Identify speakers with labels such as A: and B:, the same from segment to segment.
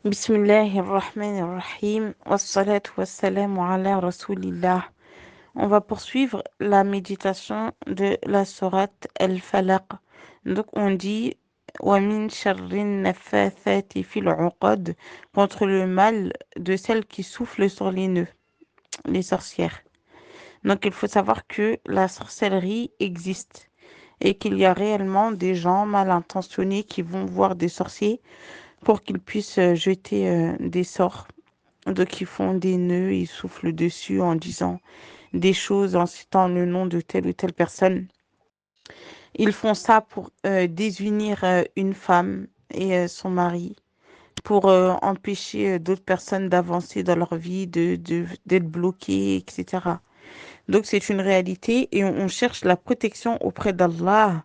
A: Bismillahirrahmanirrahim. Wassalatu wassalamu ala rasulillah. On va poursuivre la méditation de la sourate Al-Falaq. Donc on dit wa min sharrin naffathati fil uqad, contre le mal de celles qui soufflent sur les nœuds, les sorcières. Donc il faut savoir que la sorcellerie existe et qu'il y a réellement des gens mal intentionnés qui vont voir des sorciers pour qu'ils puissent jeter des sorts. Donc ils font des nœuds, ils soufflent dessus en disant des choses, en citant le nom de telle ou telle personne. Ils font ça pour désunir une femme et son mari, pour empêcher d'autres personnes d'avancer dans leur vie, d'être bloquées, etc. Donc c'est une réalité et on cherche la protection auprès d'Allah,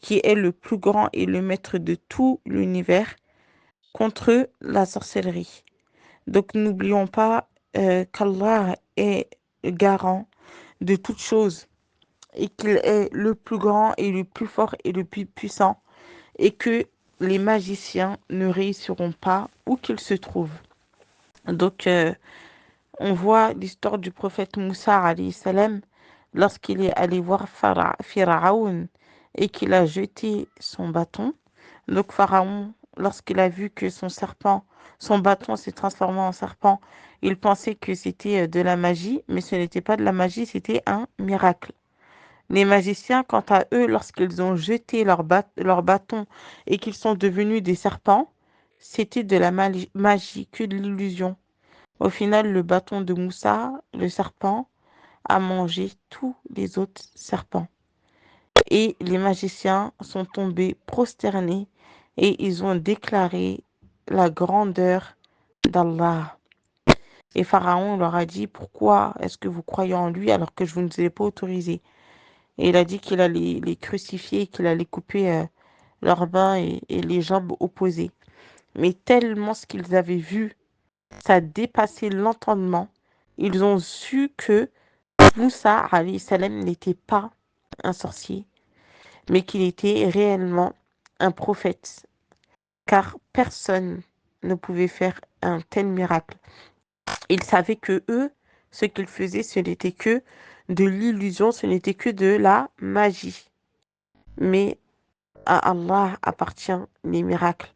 A: qui est le plus grand et le maître de tout l'univers, contre la sorcellerie. Donc n'oublions pas qu'Allah est garant de toutes choses et qu'il est le plus grand et le plus fort et le plus puissant et que les magiciens ne réussiront pas où qu'ils se trouvent. Donc on voit l'histoire du prophète Moussa alayhi salam lorsqu'il est allé voir Pharaon et qu'il a jeté son bâton. Donc Pharaon, lorsqu'il a vu que son bâton s'est transformé en serpent, il pensait que c'était de la magie, mais ce n'était pas de la magie, c'était un miracle. Les magiciens, quant à eux, lorsqu'ils ont jeté leur bâton et qu'ils sont devenus des serpents, c'était de la magie, que de l'illusion. Au final, le bâton de Moussa, le serpent, a mangé tous les autres serpents. Et les magiciens sont tombés prosternés et ils ont déclaré la grandeur d'Allah. Et Pharaon leur a dit, pourquoi est-ce que vous croyez en lui alors que je vous ne vous ai pas autorisé? Et il a dit qu'il allait les crucifier, qu'il allait couper leurs mains et les jambes opposées. Mais tellement ce qu'ils avaient vu, ça dépassait l'entendement. Ils ont su que Moussa alayhi salam n'était pas un sorcier, mais qu'il était réellement un prophète, car personne ne pouvait faire un tel miracle. Ils savaient que eux, ce qu'ils faisaient, ce n'était que de l'illusion, ce n'était que de la magie. Mais à Allah appartient les miracles.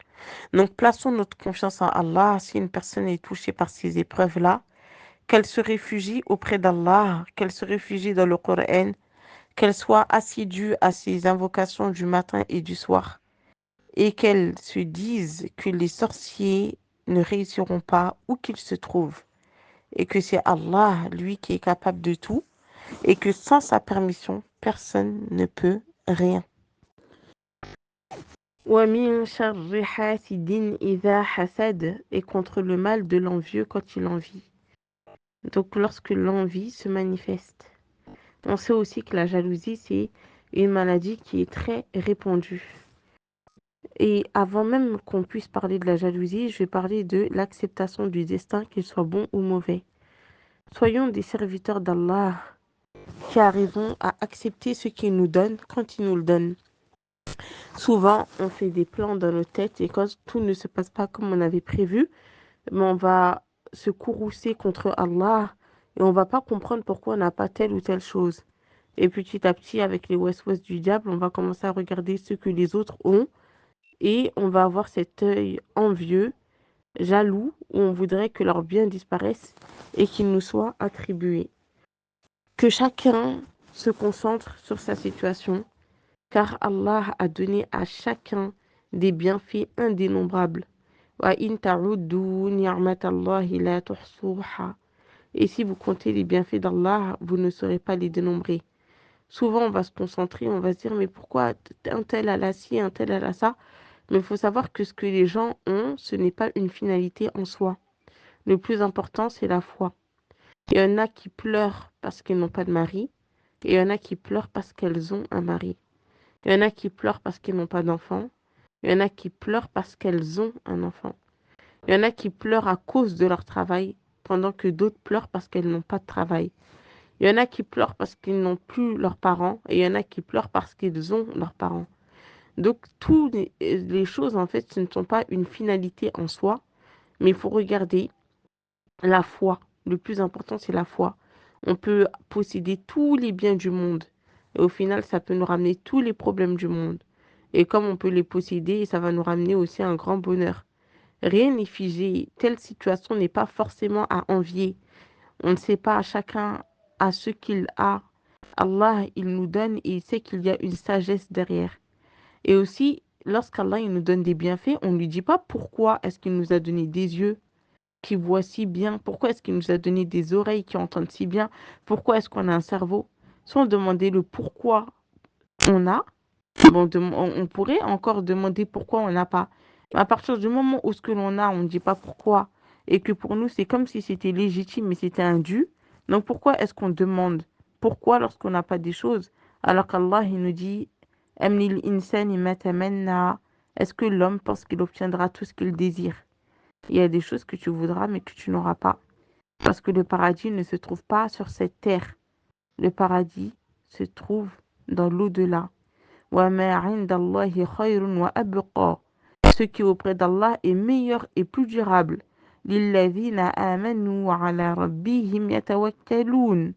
A: Donc plaçons notre confiance en Allah. Si une personne est touchée par ces épreuves-là, qu'elle se réfugie auprès d'Allah, qu'elle se réfugie dans le Coran, qu'elle soit assidue à ses invocations du matin et du soir, et qu'elle se dise que les sorciers ne réussiront pas où qu'ils se trouvent, et que c'est Allah, lui, qui est capable de tout, et que sans sa permission, personne ne peut rien. وَمِن شَرِّ حَاسِدٍ إِذَا حَسَدَ, et contre le mal de l'envieux quand il envie. Donc lorsque l'envie se manifeste. On sait aussi que la jalousie, c'est une maladie qui est très répandue. Et avant même qu'on puisse parler de la jalousie, je vais parler de l'acceptation du destin, qu'il soit bon ou mauvais. Soyons des serviteurs d'Allah qui arrivons à accepter ce qu'il nous donne quand il nous le donne. Souvent, on fait des plans dans nos têtes et quand tout ne se passe pas comme on avait prévu, mais on va se courroucer contre Allah et on va pas comprendre pourquoi on n'a pas telle ou telle chose. Et petit à petit, avec les ouest-ouest du diable, on va commencer à regarder ce que les autres ont et on va avoir cet œil envieux, jaloux, où on voudrait que leur bien disparaisse et qu'il nous soit attribué. Que chacun se concentre sur sa situation, car Allah a donné à chacun des bienfaits indénombrables. Et si vous comptez les bienfaits d'Allah, vous ne saurez pas les dénombrer. Souvent, on va se concentrer, on va se dire, mais pourquoi un tel a la ci, un tel a la ça? Mais il faut savoir que ce que les gens ont, ce n'est pas une finalité en soi. Le plus important, c'est la foi. Il y en a qui pleurent parce qu'ils n'ont pas de mari, et il y en a qui pleurent parce qu'elles ont un mari. Il y en a qui pleurent parce qu'ils n'ont pas d'enfant, il y en a qui pleurent parce qu'elles ont un enfant. Il y en a qui pleurent à cause de leur travail, pendant que d'autres pleurent parce qu'elles n'ont pas de travail. Il y en a qui pleurent parce qu'ils n'ont plus leurs parents, et il y en a qui pleurent parce qu'ils ont leurs parents. Donc, toutes les choses, en fait, ce ne sont pas une finalité en soi, Mais il faut regarder la foi. Le plus important, c'est la foi. On peut posséder tous les biens du monde. Et au final, ça peut nous ramener tous les problèmes du monde. Et comme on peut les posséder, ça va nous ramener aussi un grand bonheur. Rien n'est figé. Telle situation n'est pas forcément à envier. On ne sait pas, chacun a ce qu'il a. Allah, il nous donne et il sait qu'il y a une sagesse derrière. Et aussi, lorsqu'Allah il nous donne des bienfaits, on ne lui dit pas pourquoi est-ce qu'il nous a donné des yeux qui voient si bien, pourquoi est-ce qu'il nous a donné des oreilles qui entendent si bien, pourquoi est-ce qu'on a un cerveau. Sans demander le pourquoi on a, bon, on pourrait encore demander pourquoi on n'a pas. Mais à partir du moment où ce que l'on a, on ne dit pas pourquoi, et que pour nous, c'est comme si c'était légitime, mais c'était un dû. Donc pourquoi est-ce qu'on demande pourquoi lorsqu'on n'a pas des choses, alors qu'Allah, il nous dit, Amnil insani ma tamanna. Est-ce que l'homme pense qu'il obtiendra tout ce qu'il désire? Il y a des choses que tu voudras, mais que tu n'auras pas. Parce que le paradis ne se trouve pas sur cette terre. Le paradis se trouve dans l'au-delà. وَمَا عِندَ اللَّهِ خَيْرٌ وَأَبْقَى. Ce qui auprès d'Allah est meilleur et plus durable. لِلَّذِينَ آمَنُوا وَعَلَى رَبِّهِمْ يَتَوَكَّلُونَ.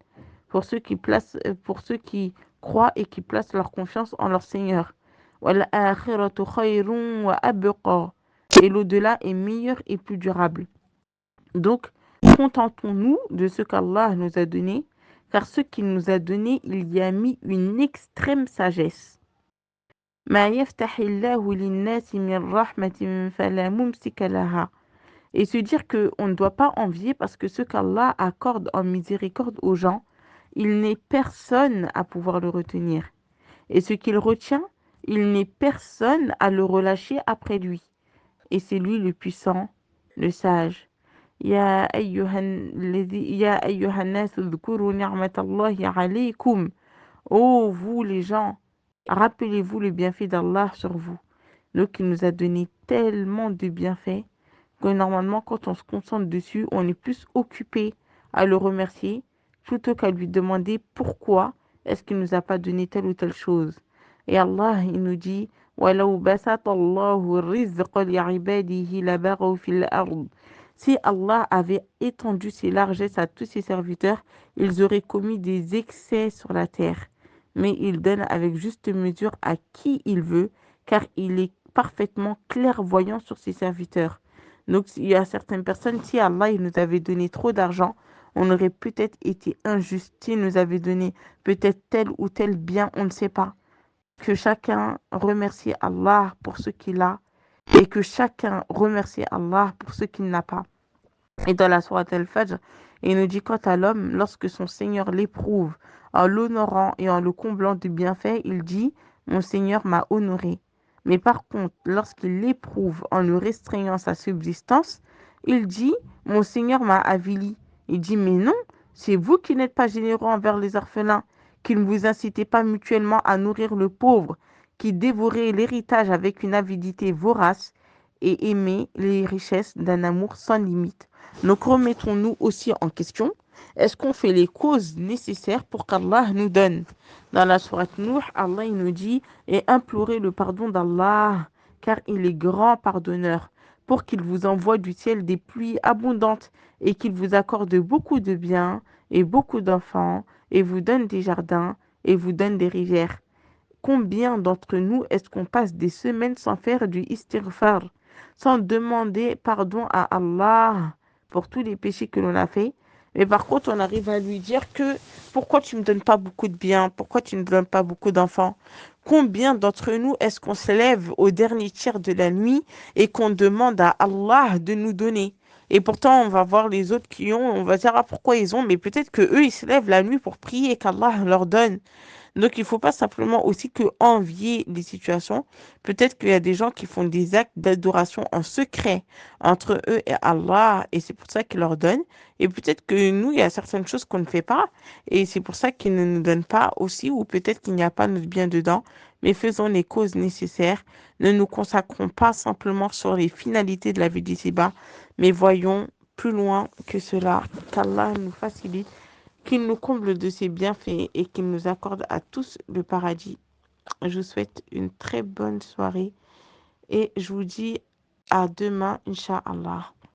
A: Pour ceux qui croient et qui placent leur confiance en leur Seigneur. وَالْآخِرَةُ خَيْرٌ وَأَبْقَى. Et l'au-delà est meilleur et plus durable. Donc, contentons-nous de ce qu'Allah nous a donné, car ce qu'il nous a donné, il y a mis une extrême sagesse. ما يفتح الله للناس من رحمة فلا ممسك لها. Et se dire qu'on ne doit pas envier parce que ce qu'Allah accorde en miséricorde aux gens, il n'est personne à pouvoir le retenir. Et ce qu'il retient, il n'est personne à le relâcher après lui. Et c'est lui le puissant, le sage. يا أيها الناس اذكروا نعمة الله عليكم. Ô vous les gens, rappelez-vous le bienfait d'Allah sur vous. Donc il nous a donné tellement de bienfaits que normalement quand on se concentre dessus, on est plus occupé à le remercier plutôt qu'à lui demander pourquoi est-ce qu'il nous a pas donné telle ou telle chose. Et Allah, il nous dit وَلَوْ بَسَطَ اللَّهُ الرِّزْقَ لِعِبَادِهِ لَبَغَوْا فِي الْأَرْضِ. Si Allah avait étendu ses largesses à tous ses serviteurs, ils auraient commis des excès sur la terre. Mais il donne avec juste mesure à qui il veut, car il est parfaitement clairvoyant sur ses serviteurs. Donc, il y a certaines personnes, si Allah il nous avait donné trop d'argent, on aurait peut-être été injuste. S'il nous avait donné peut-être tel ou tel bien, on ne sait pas. Que chacun remercie Allah pour ce qu'il a et que chacun remercie Allah pour ce qu'il n'a pas. Et dans la sourate Al-Fajr, il nous dit quant à l'homme, lorsque son Seigneur l'éprouve en l'honorant et en le comblant de bienfaits, il dit mon Seigneur m'a honoré. Mais par contre, lorsqu'il l'éprouve en lui restreignant sa subsistance, il dit mon Seigneur m'a avili. Il dit mais non, c'est vous qui n'êtes pas généreux envers les orphelins, qui ne vous incitez pas mutuellement à nourrir le pauvre, qui dévorez l'héritage avec une avidité vorace et aimez les richesses d'un amour sans limite. Donc remettons-nous aussi en question. Est-ce qu'on fait les causes nécessaires pour qu'Allah nous donne? Dans la sourate Nuh, Allah il nous dit et implorez le pardon d'Allah, car il est grand pardonneur, pour qu'il vous envoie du ciel des pluies abondantes et qu'il vous accorde beaucoup de biens et beaucoup d'enfants et vous donne des jardins et vous donne des rivières. Combien d'entre nous est-ce qu'on passe des semaines sans faire du istighfar, sans demander pardon à Allah pour tous les péchés que l'on a fait, mais par contre on arrive à lui dire que pourquoi tu me donnes pas beaucoup de biens, pourquoi tu ne me donnes pas beaucoup d'enfants? Combien d'entre nous est-ce qu'on se lève au dernier tiers de la nuit et qu'on demande à Allah de nous donner? Et pourtant, on va voir les autres qui ont, on va dire ah pourquoi ils ont, mais peut-être que eux ils se lèvent la nuit pour prier qu'Allah leur donne. Donc, il ne faut pas simplement aussi que envier les situations. Peut-être qu'il y a des gens qui font des actes d'adoration en secret entre eux et Allah, et c'est pour ça qu'il leur donne. Et peut-être que nous, il y a certaines choses qu'on ne fait pas, et c'est pour ça qu'il ne nous donne pas aussi, ou peut-être qu'il n'y a pas notre bien dedans. Mais faisons les causes nécessaires. Ne nous consacrons pas simplement sur les finalités de la vie d'ici-bas, mais voyons plus loin que cela. Qu'Allah nous facilite, qu'il nous comble de ses bienfaits et qu'il nous accorde à tous le paradis. Je vous souhaite une très bonne soirée et je vous dis à demain, Inch'Allah.